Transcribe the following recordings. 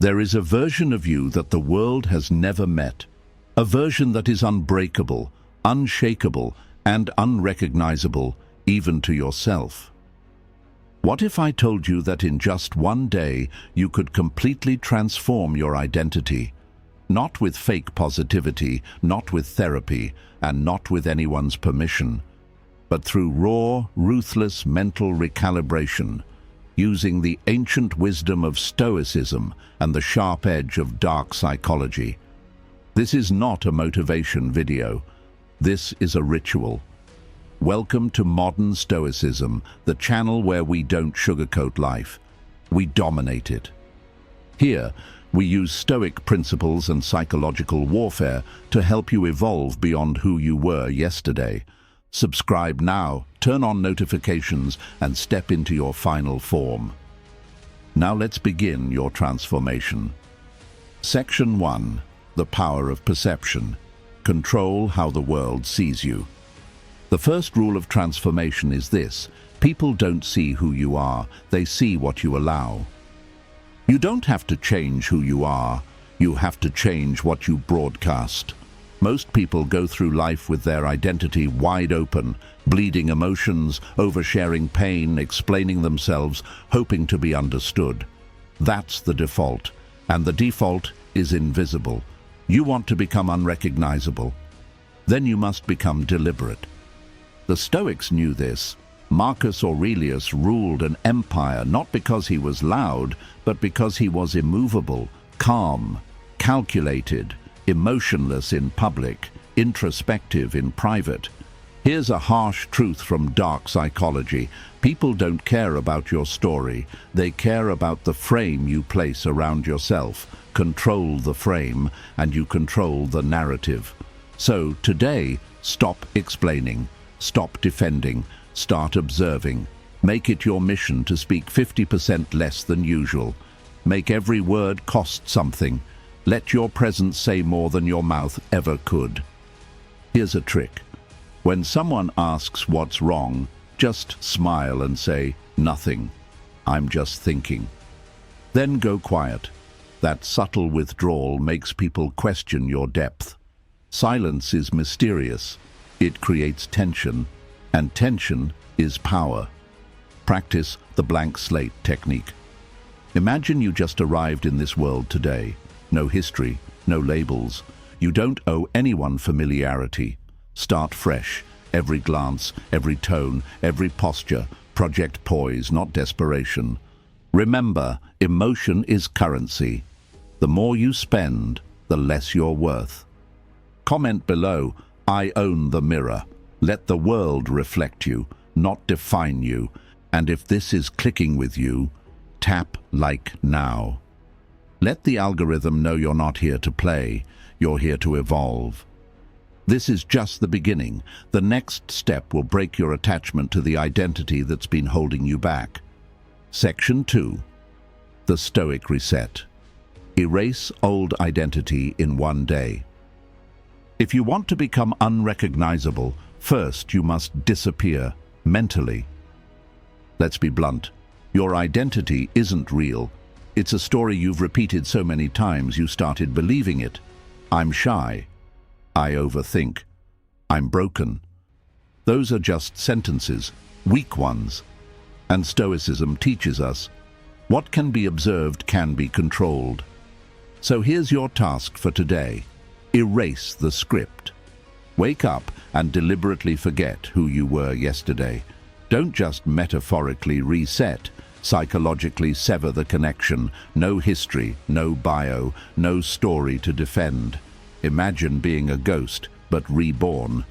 There is a version of you that the world has never met, a version that is unbreakable, unshakable, and unrecognizable even to yourself. What if I told you that in just one day you could completely transform your identity? Not with fake positivity, not with therapy, and not with anyone's permission, but through raw, ruthless mental recalibration, using the ancient wisdom of Stoicism and the sharp edge of dark psychology. This is not a motivation video. This is a ritual. Welcome to Modern Stoicism, the channel where we don't sugarcoat life. We dominate it. Here, we use Stoic principles and psychological warfare to help you evolve beyond who you were yesterday. Subscribe now, turn on notifications, and step into your final form. Now let's begin your transformation. Section 1. The power of perception. Control how the world sees you. The first rule of transformation is this: people don't see who you are, they see what you allow. You don't have to change who you are, you have to change what you broadcast. Most people go through life with their identity wide open, bleeding emotions, oversharing pain, explaining themselves, hoping to be understood. That's the default, and the default is invisible. You want to become unrecognizable. Then you must become deliberate. The Stoics knew this. Marcus Aurelius ruled an empire not because he was loud, but because he was immovable, calm, calculated, emotionless in public, introspective in private. Here's a harsh truth from dark psychology. People don't care about your story. They care about the frame you place around yourself. Control the frame, and you control the narrative. So today, stop explaining, stop defending, start observing. Make it your mission to speak 50% less than usual. Make every word cost something. Let your presence say more than your mouth ever could. Here's a trick. When someone asks what's wrong, just smile and say, "Nothing. I'm just thinking." Then go quiet. That subtle withdrawal makes people question your depth. Silence is mysterious. It creates tension, and tension is power. Practice the blank slate technique. Imagine you just arrived in this world today. No history, no labels. You don't owe anyone familiarity. Start fresh. Every glance, every tone, every posture. Project poise, not desperation. Remember, emotion is currency. The more you spend, the less you're worth. Comment below, "I own the mirror." Let the world reflect you, not define you. And if this is clicking with you, tap like now. Let the algorithm know you're not here to play, you're here to evolve. This is just the beginning. The next step will break your attachment to the identity that's been holding you back. Section 2. The Stoic Reset. Erase old identity in one day. If you want to become unrecognizable, first you must disappear mentally. Let's be blunt. Your identity isn't real. It's a story you've repeated so many times you started believing it. I'm shy. I overthink. I'm broken. Those are just sentences, weak ones. And Stoicism teaches us, what can be observed can be controlled. So here's your task for today. Erase the script. Wake up and deliberately forget who you were yesterday. Don't just metaphorically reset. Psychologically sever the connection. No history, no bio, no story to defend. Imagine being a ghost, but reborn.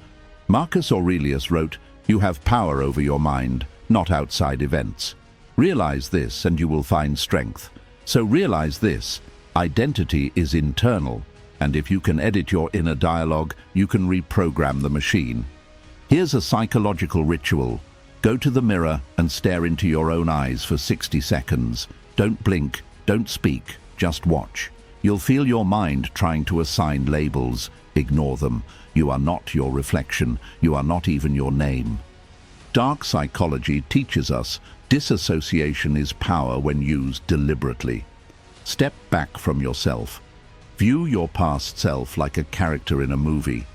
Marcus Aurelius wrote, "You have power over your mind, not outside events." Realize this and you will find strength. So realize this, identity is internal, and if you can edit your inner dialogue, you can reprogram the machine. Here's a psychological ritual. Go to the mirror and stare into your own eyes for 60 seconds. Don't blink, don't speak, just watch. You'll feel your mind trying to assign labels. Ignore them. You are not your reflection. You are not even your name. Dark psychology teaches us disassociation is power when used deliberately. Step back from yourself. View your past self like a character in a movie.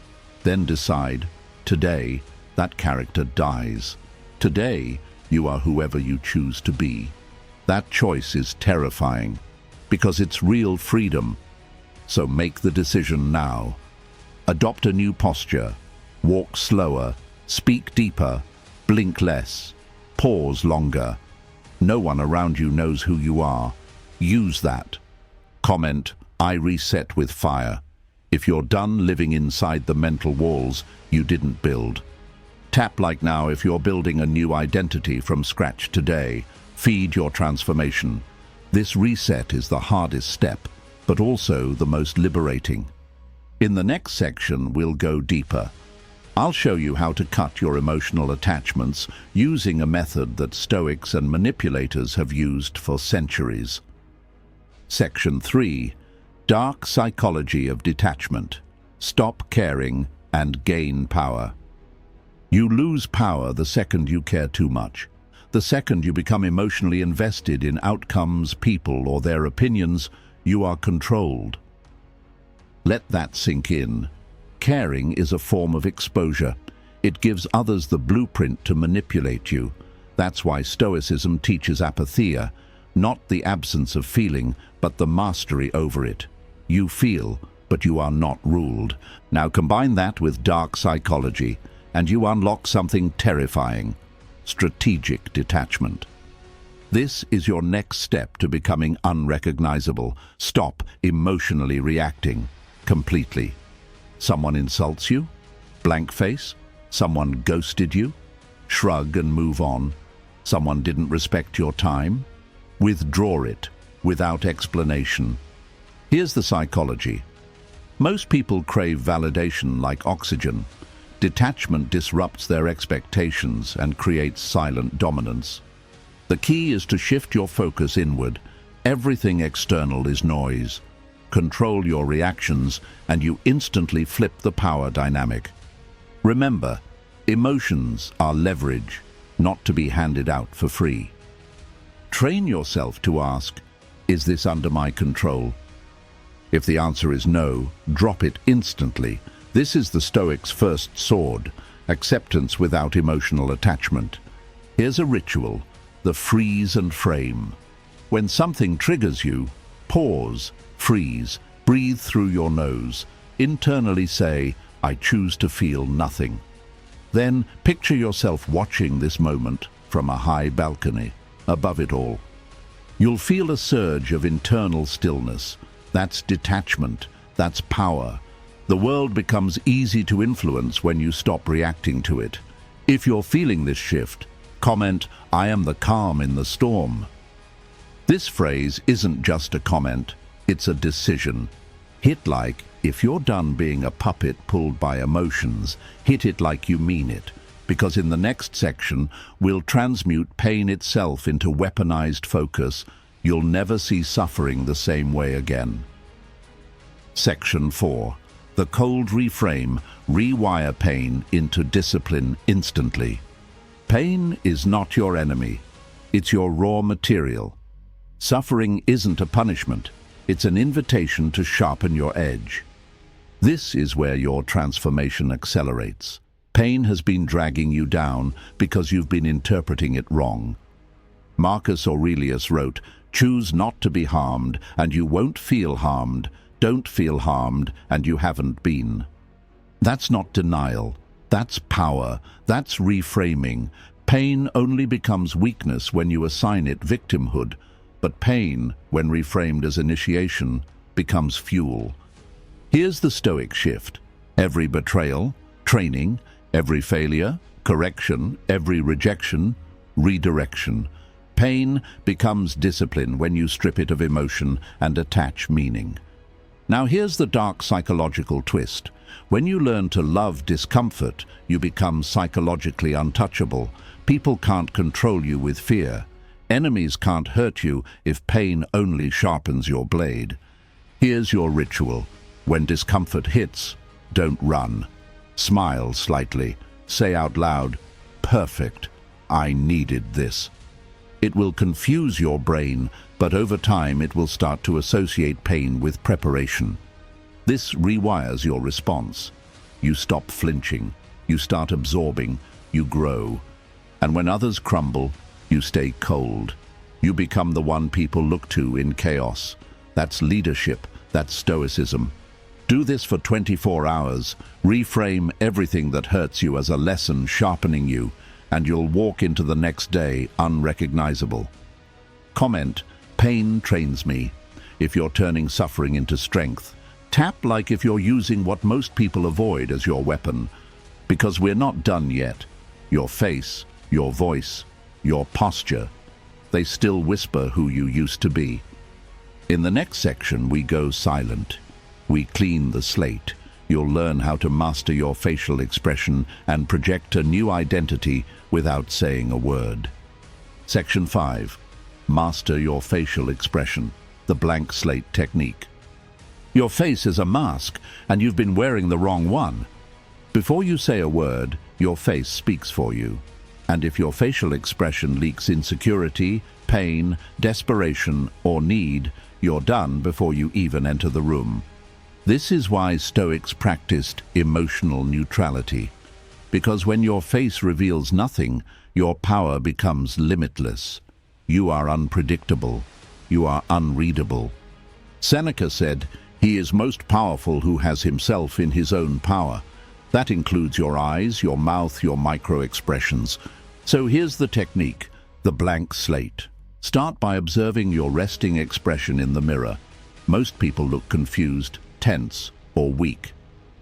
Then decide, today, that character dies. Today, you are whoever you choose to be. That choice is terrifying, because it's real freedom. So make the decision now. Adopt a new posture. Walk slower. Speak deeper. Blink less. Pause longer. No one around you knows who you are. Use that. Comment, I reset with fire. If you're done living inside the mental walls you didn't build. Tap like now if you're building a new identity from scratch today. Feed your transformation. This reset is the hardest step, but also the most liberating. In the next section, we'll go deeper. I'll show you how to cut your emotional attachments using a method that Stoics and manipulators have used for centuries. Section 3. Dark Psychology of Detachment. Stop caring and gain power. You lose power the second you care too much. The second you become emotionally invested in outcomes, people, or their opinions, you are controlled. Let that sink in. Caring is a form of exposure. It gives others the blueprint to manipulate you. That's why Stoicism teaches apatheia, not the absence of feeling, but the mastery over it. You feel, but you are not ruled. Now combine that with dark psychology, and you unlock something terrifying: strategic detachment. This is your next step to becoming unrecognizable. Stop emotionally reacting completely. Someone insults you? Blank face? Someone ghosted you? Shrug and move on. Someone didn't respect your time? Withdraw it without explanation. Here's the psychology. Most people crave validation like oxygen. Detachment disrupts their expectations and creates silent dominance. The key is to shift your focus inward. Everything external is noise. Control your reactions, and you instantly flip the power dynamic. Remember, emotions are leverage, not to be handed out for free. Train yourself to ask, is this under my control? If the answer is no, drop it instantly. This is the Stoics' first sword, acceptance without emotional attachment. Here's a ritual, the freeze and frame. When something triggers you, pause, freeze, breathe through your nose. Internally say, I choose to feel nothing. Then picture yourself watching this moment from a high balcony, above it all. You'll feel a surge of internal stillness. That's detachment, that's power. The world becomes easy to influence when you stop reacting to it. If you're feeling this shift, comment, I am the calm in the storm. This phrase isn't just a comment, it's a decision. Hit like, if you're done being a puppet pulled by emotions, hit it like you mean it. Because in the next section, we'll transmute pain itself into weaponized focus. You'll never see suffering the same way again. Section 4. The cold reframe, rewire pain into discipline instantly. Pain is not your enemy. It's your raw material. Suffering isn't a punishment. It's an invitation to sharpen your edge. This is where your transformation accelerates. Pain has been dragging you down because you've been interpreting it wrong. Marcus Aurelius wrote, choose not to be harmed, and you won't feel harmed. Don't feel harmed, and you haven't been. That's not denial. That's power. That's reframing. Pain only becomes weakness when you assign it victimhood, but pain, when reframed as initiation, becomes fuel. Here's the Stoic shift. Every betrayal, training; every failure, correction; every rejection, redirection. Pain becomes discipline when you strip it of emotion and attach meaning. Now here's the dark psychological twist. When you learn to love discomfort, you become psychologically untouchable. People can't control you with fear. Enemies can't hurt you if pain only sharpens your blade. Here's your ritual. When discomfort hits, don't run. Smile slightly. Say out loud, perfect. I needed this. It will confuse your brain, but over time it will start to associate pain with preparation. This rewires your response. You stop flinching, you start absorbing, you grow. And when others crumble, you stay cold. You become the one people look to in chaos. That's leadership, that's Stoicism. Do this for 24 hours, reframe everything that hurts you as a lesson sharpening you, and you'll walk into the next day unrecognizable. Comment, pain trains me. If you're turning suffering into strength, tap like if you're using what most people avoid as your weapon. Because we're not done yet. Your face, your voice, your posture, they still whisper who you used to be. In the next section, we go silent. We clean the slate. You'll learn how to master your facial expression and project a new identity without saying a word. Section 5. Master your facial expression, the blank slate technique. Your face is a mask, and you've been wearing the wrong one. Before you say a word, your face speaks for you. And if your facial expression leaks insecurity, pain, desperation, or need, you're done before you even enter the room. This is why Stoics practiced emotional neutrality. Because when your face reveals nothing, your power becomes limitless. You are unpredictable. You are unreadable. Seneca said, "He is most powerful who has himself in his own power." That includes your eyes, your mouth, your micro-expressions. So here's the technique, the blank slate. Start by observing your resting expression in the mirror. Most people look confused, tense, or weak.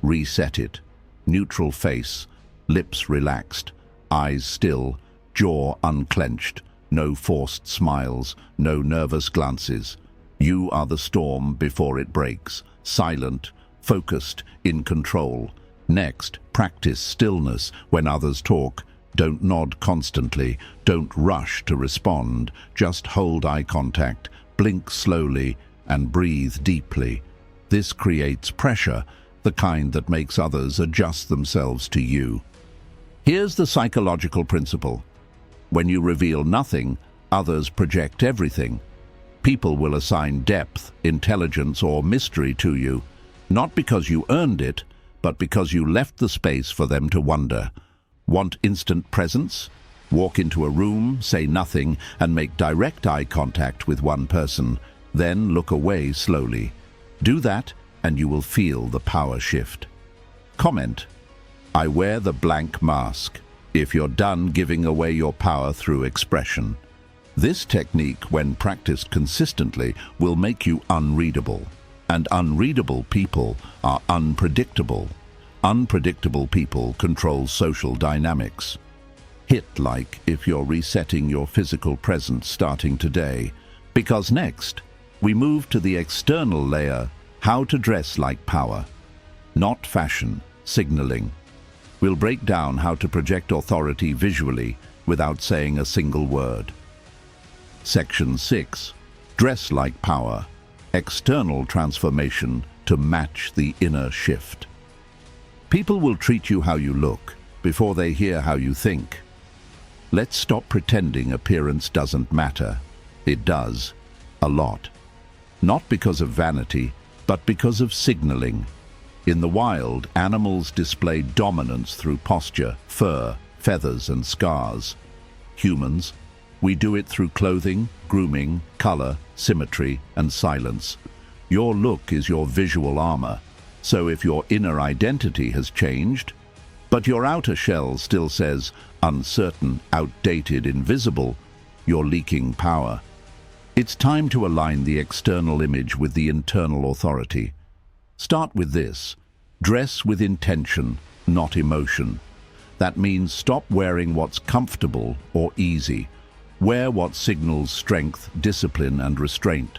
Reset it. Neutral face, lips relaxed, eyes still, jaw unclenched, no forced smiles, no nervous glances. You are the storm before it breaks, silent, focused, in control. Next, practice stillness when others talk. Don't nod constantly, don't rush to respond, just hold eye contact, blink slowly, and breathe deeply. This creates pressure, the kind that makes others adjust themselves to you. Here's the psychological principle. When you reveal nothing, others project everything. People will assign depth, intelligence, or mystery to you, not because you earned it, but because you left the space for them to wonder. Want instant presence? Walk into a room, say nothing, and make direct eye contact with one person. Then look away slowly. Do that, and you will feel the power shift. Comment, I wear the blank mask. If you're done giving away your power through expression. This technique, when practiced consistently, will make you unreadable. And unreadable people are unpredictable. Unpredictable people control social dynamics. Hit like if you're resetting your physical presence starting today. Because next, we move to the external layer, how to dress like power. Not fashion, signaling. We'll break down how to project authority visually without saying a single word. Section 6. Dress like power. External transformation to match the inner shift. People will treat you how you look before they hear how you think. Let's stop pretending appearance doesn't matter. It does. A lot. Not because of vanity, but because of signaling. In the wild, animals display dominance through posture, fur, feathers, and scars. Humans, we do it through clothing, grooming, color, symmetry, and silence. Your look is your visual armor. So if your inner identity has changed, but your outer shell still says uncertain, outdated, invisible, you're leaking power. It's time to align the external image with the internal authority. Start with this. Dress with intention, not emotion. That means stop wearing what's comfortable or easy. Wear what signals strength, discipline, and restraint.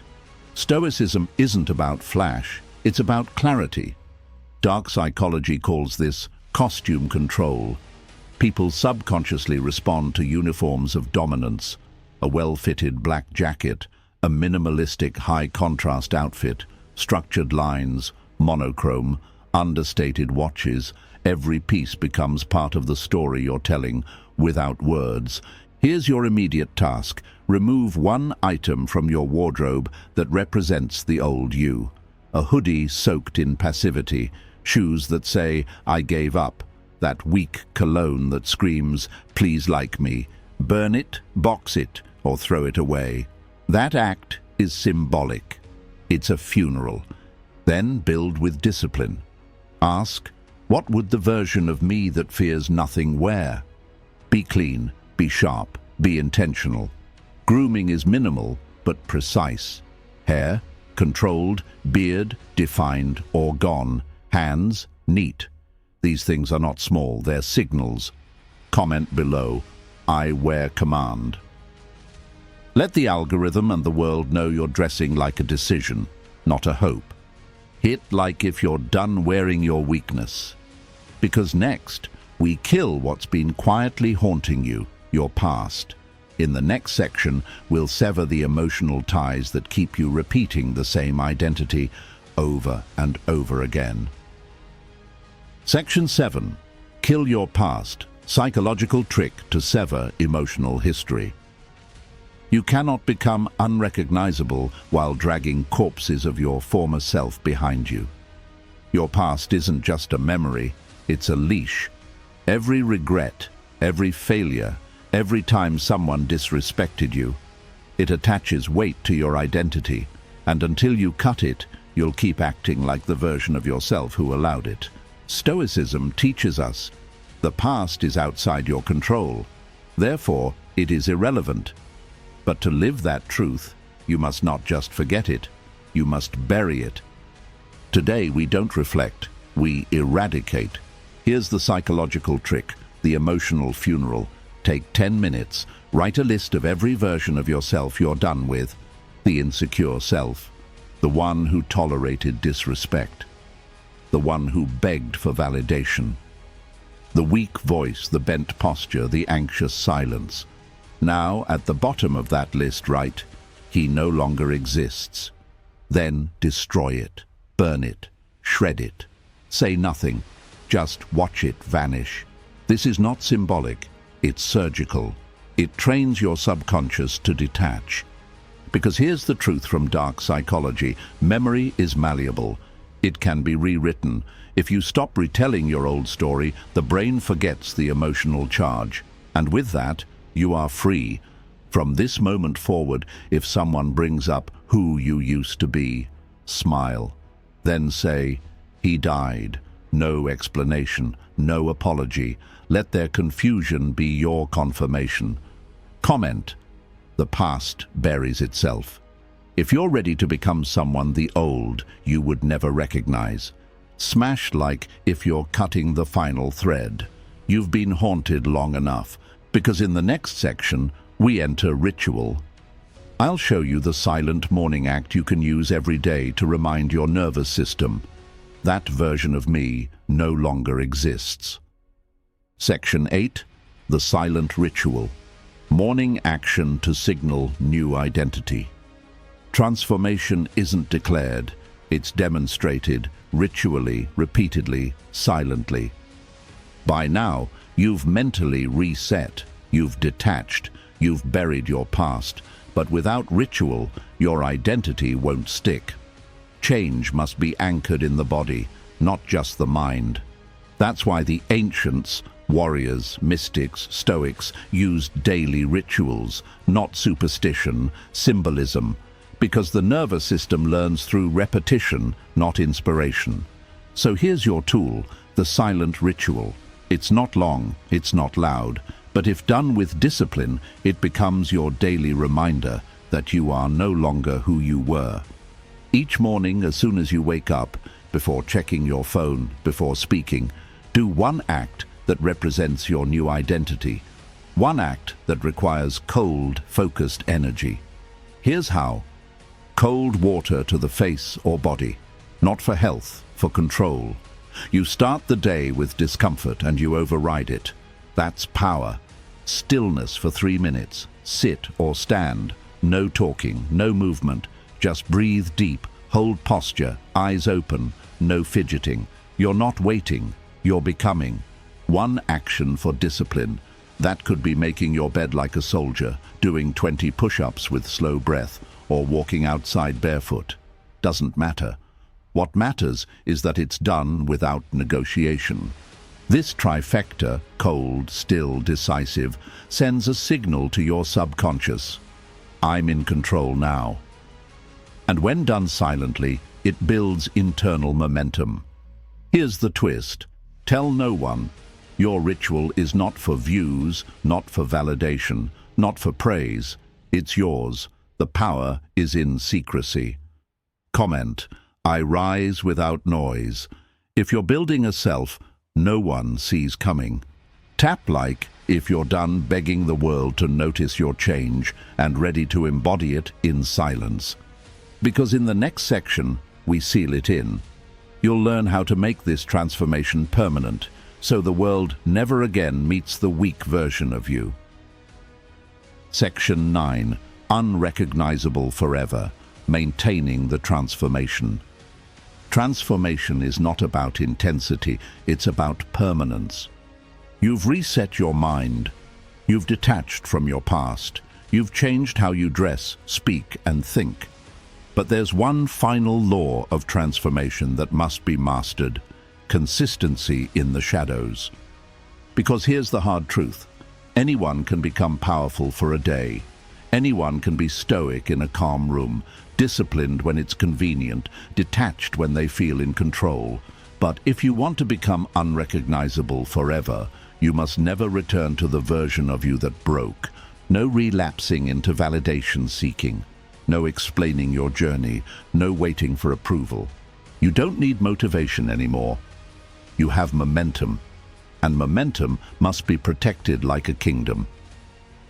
Stoicism isn't about flash, it's about clarity. Dark psychology calls this costume control. People subconsciously respond to uniforms of dominance. A well-fitted black jacket, a minimalistic high-contrast outfit, structured lines, monochrome, understated watches. Every piece becomes part of the story you're telling without words. Here's your immediate task. Remove one item from your wardrobe that represents the old you. A hoodie soaked in passivity, shoes that say, "I gave up," that weak cologne that screams, "Please like me." Burn it, box it, or throw it away. That act is symbolic. It's a funeral. Then build with discipline. Ask, what would the version of me that fears nothing wear? Be clean, be sharp, be intentional. Grooming is minimal, but precise. Hair, controlled, beard, defined or gone. Hands, neat. These things are not small, they're signals. Comment below, I wear command. Let the algorithm and the world know you're dressing like a decision, not a hope. Hit like if you're done wearing your weakness. Because next, we kill what's been quietly haunting you, your past. In the next section, we'll sever the emotional ties that keep you repeating the same identity over and over again. Section 7. Kill your past. Psychological trick to sever emotional history. You cannot become unrecognizable while dragging corpses of your former self behind you. Your past isn't just a memory, it's a leash. Every regret, every failure, every time someone disrespected you, it attaches weight to your identity, and until you cut it, you'll keep acting like the version of yourself who allowed it. Stoicism teaches us the past is outside your control, therefore it is irrelevant. But to live that truth, you must not just forget it, you must bury it. Today we don't reflect, we eradicate. Here's the psychological trick, the emotional funeral. Take 10 minutes, write a list of every version of yourself you're done with. The insecure self, the one who tolerated disrespect, the one who begged for validation, the weak voice, the bent posture, the anxious silence. Now, at the bottom of that list, write, he no longer exists. Then destroy it, burn it, shred it. Say nothing, just watch it vanish. This is not symbolic, it's surgical. It trains your subconscious to detach. Because here's the truth from dark psychology, memory is malleable. It can be rewritten. If you stop retelling your old story, the brain forgets the emotional charge. And with that, you are free. From this moment forward, if someone brings up who you used to be, smile. Then say, he died. No explanation, no apology. Let their confusion be your confirmation. Comment, the past buries itself. If you're ready to become someone the old you would never recognize, smash like if you're cutting the final thread. You've been haunted long enough, because in the next section, we enter ritual. I'll show you the silent morning act you can use every day to remind your nervous system. That version of me no longer exists. Section 8. The silent ritual. Morning action to signal new identity. Transformation isn't declared, it's demonstrated ritually, repeatedly, silently. By now, you've mentally reset, you've detached, you've buried your past, but without ritual, your identity won't stick. Change must be anchored in the body, not just the mind. That's why the ancients, warriors, mystics, Stoics, used daily rituals, not superstition, symbolism, because the nervous system learns through repetition, not inspiration. So here's your tool, the silent ritual. It's not long, it's not loud, but if done with discipline, it becomes your daily reminder that you are no longer who you were. Each morning, as soon as you wake up, before checking your phone, before speaking, do one act that represents your new identity. One act that requires cold, focused energy. Here's how. Cold water to the face or body, not for health, for control. You start the day with discomfort and you override it. That's power. Stillness for 3 minutes. Sit or stand. No talking, no movement. Just breathe deep, hold posture, eyes open, no fidgeting. You're not waiting, you're becoming. One action for discipline. That could be making your bed like a soldier, doing 20 push-ups with slow breath, or walking outside barefoot. Doesn't matter. What matters is that it's done without negotiation. This trifecta, cold, still, decisive, sends a signal to your subconscious. I'm in control now. And when done silently, it builds internal momentum. Here's the twist. Tell no one. Your ritual is not for views, not for validation, not for praise. It's yours. The power is in secrecy. Comment. I rise without noise. If you're building a self, no one sees coming. Tap like if you're done begging the world to notice your change and ready to embody it in silence. Because in the next section, we seal it in. You'll learn how to make this transformation permanent, so the world never again meets the weak version of you. Section 9. Unrecognizable forever. Maintaining the transformation. Transformation is not about intensity, it's about permanence. You've reset your mind. You've detached from your past. You've changed how you dress, speak, and think. But there's one final law of transformation that must be mastered: consistency in the shadows. Because here's the hard truth. Anyone can become powerful for a day. Anyone can be stoic in a calm room, disciplined when it's convenient, detached when they feel in control. But if you want to become unrecognizable forever, you must never return to the version of you that broke. No relapsing into validation seeking. No explaining your journey. No waiting for approval. You don't need motivation anymore. You have momentum. And momentum must be protected like a kingdom.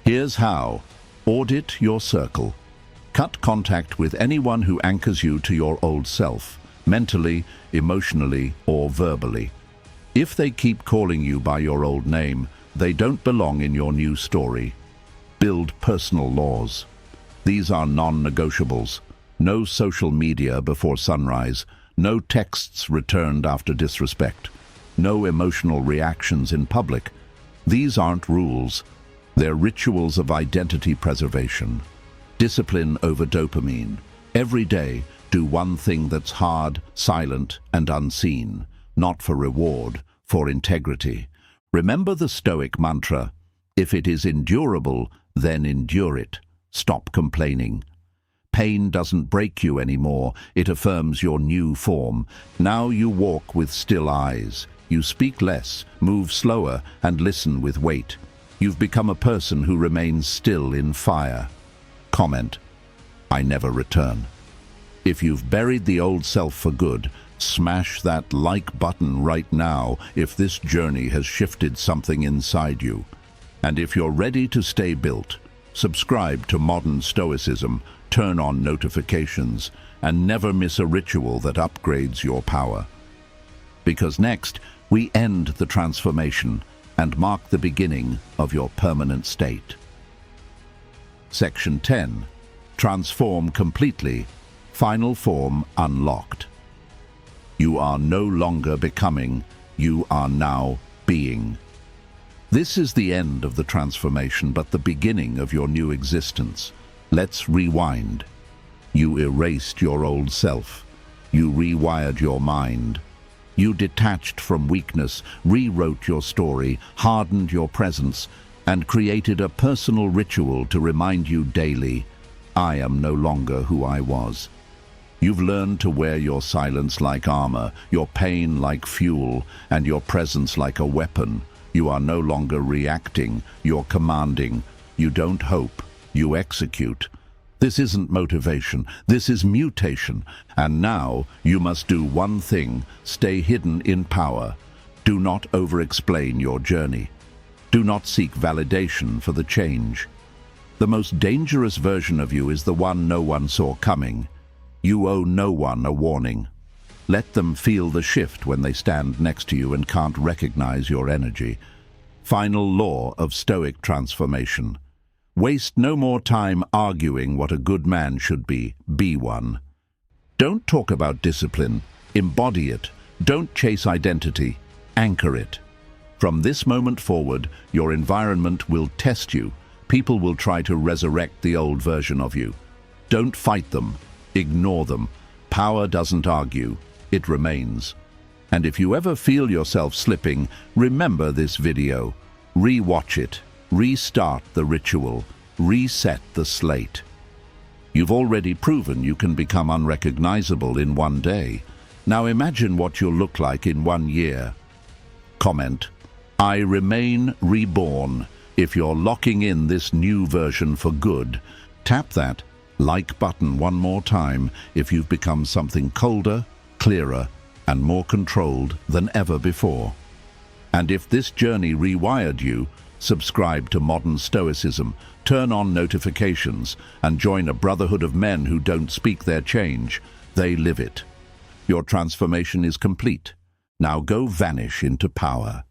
Here's how. Audit your circle. Cut contact with anyone who anchors you to your old self, mentally, emotionally, or verbally. If they keep calling you by your old name, they don't belong in your new story. Build personal laws. These are non-negotiables. No social media before sunrise. No texts returned after disrespect. No emotional reactions in public. These aren't rules. They're rituals of identity preservation. Discipline over dopamine. Every day, do one thing that's hard, silent, and unseen. Not for reward, for integrity. Remember the Stoic mantra: if it is endurable, then endure it. Stop complaining. Pain doesn't break you anymore. It affirms your new form. Now you walk with still eyes. You speak less, move slower, and listen with weight. You've become a person who remains still in fire. Comment. I never return. If you've buried the old self for good, smash that like button right now if this journey has shifted something inside you. And if you're ready to stay built, subscribe to Modern Stoicism, turn on notifications, and never miss a ritual that upgrades your power. Because next, we end the transformation and mark the beginning of your permanent state. Section 10. Transform completely. Final form unlocked. You are no longer becoming, you are now being. This is the end of the transformation, but the beginning of your new existence. Let's rewind. You erased your old self. You rewired your mind. You detached from weakness, rewrote your story, hardened your presence, and created a personal ritual to remind you daily, I am no longer who I was. You've learned to wear your silence like armor, your pain like fuel, and your presence like a weapon. You are no longer reacting, you're commanding. You don't hope, you execute. This isn't motivation, this is mutation. And now you must do one thing: stay hidden in power. Do not over-explain your journey. Do not seek validation for the change. The most dangerous version of you is the one no one saw coming. You owe no one a warning. Let them feel the shift when they stand next to you and can't recognize your energy. Final law of Stoic transformation. Waste no more time arguing what a good man should be one. Don't talk about discipline, embody it. Don't chase identity, anchor it. From this moment forward, your environment will test you. People will try to resurrect the old version of you. Don't fight them. Ignore them. Power doesn't argue. It remains. And if you ever feel yourself slipping, remember this video. Re-watch it. Restart the ritual. Reset the slate. You've already proven you can become unrecognizable in one day. Now imagine what you'll look like in 1 year. Comment, "I remain reborn." If you're locking in this new version for good, tap that like button one more time if you've become something colder, clearer, and more controlled than ever before. And if this journey rewired you, subscribe to Modern Stoicism, turn on notifications, and join a brotherhood of men who don't speak their change, they live it. Your transformation is complete. Now go vanish into power.